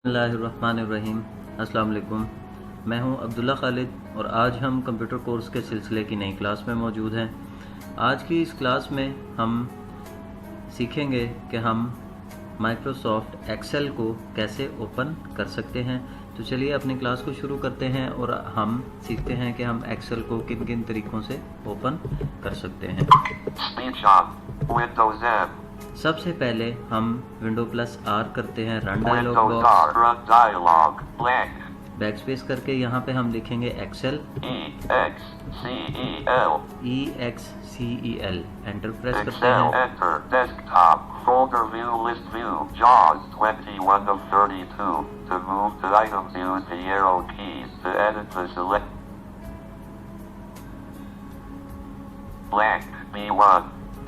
बिस्मिल्लाहिर्रहमानिर्रहीम। अस्सलाम वालेकुम। मैं हूं अब्दुल्ला खालिद और आज हम कंप्यूटर कोर्स के सिलसिले की नई क्लास में मौजूद हैं। आज की इस क्लास में हम सीखेंगे कि हम माइक्रोसॉफ्ट एक्सेल को कैसे ओपन कर सकते हैं। तो चलिए अपनी क्लास को शुरू करते हैं और हम सीखते हैं कि हम एक्सेल को किन किन तरीक़ों से ओपन कर सकते हैं। सबसे पहले हम विंडो प्लस आर करते हैं, run dialogue box, back space करके यहाँ पे हम लिखेंगे एक्सेल, EXCEL, एंटर प्रेस करते हैं। Desktop, folder view, list view, JAWS 21 of 32. To move to items, use the arrow keys. To edit the select blank B1,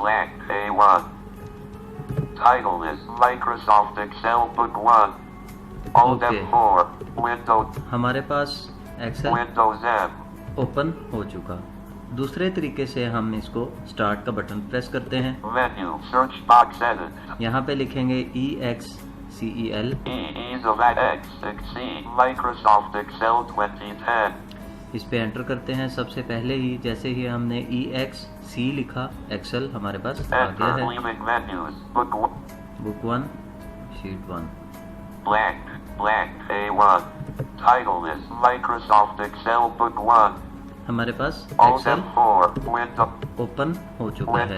blank A1. Title is Microsoft Excel Book 1. Alt F4. Windows. हमारे पास Excel Windows M. Open हो चुका। दूसरे तरीके से हम इसको start का button press करते हैं। Menu, search box, edit. यहाँ पे लिखेंगे EXCEL, Ease of X, Microsoft Excel 2010. इस पे एंटर करते हैं। सबसे पहले ही जैसे ही हमने EXC लिखा, एक्सेल हमारे पास आ गया है। Book 1, sheet 1, blank A1. Title is Microsoft Excel Book 1. हमारे पास Alt Excel F4. Window. Open हो चुका है।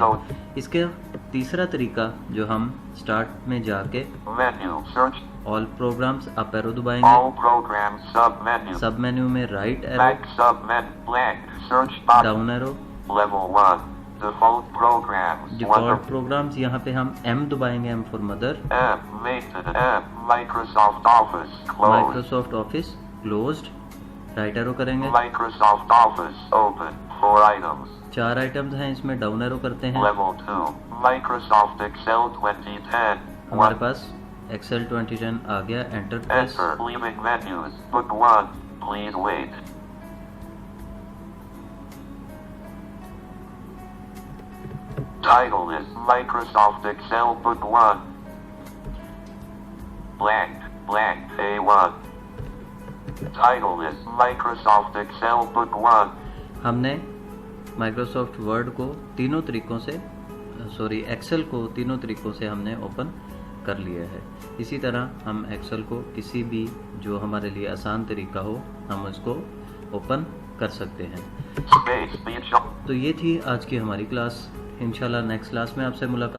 इसके तीसरा तरीका जो हम स्टार्ट में जाके Menu, search. All programs up arrow दबाएंगे। All programs, submenu. Submenu में right arrow, Back submenu. Blank. Search box. Down arrow, Level 1. Default programs. Default programs, यहाँ पे हम M दबाएंगे, M for mother. M. Maintenance. M. Microsoft Office. Closed. Microsoft office closed, right arrow करेंगे। Microsoft Office. Open. 4 items. 4 items हैं, इसमें down arrow करते हैं। Level 2. Microsoft Excel 2010. हमारे पास एक्सेल 2010 आ गया, enter press. Enter. Leaving menus. Book 1. Please wait. Title is Microsoft Excel Book 1. Blank A1. Title is Microsoft Excel Book 1. हमने Microsoft word को तीनों तरीकों से एक्सेल को तीनों तरीकों से हमने ओपन कर लिया है। इसी तरह हम एक्सेल को किसी भी जो हमारे लिए आसान तरीका हो हम उसको ओपन कर सकते हैं। तो ये थी आज की हमारी क्लास। इंशाल्लाह नेक्स्ट क्लास में आपसे मुलाकात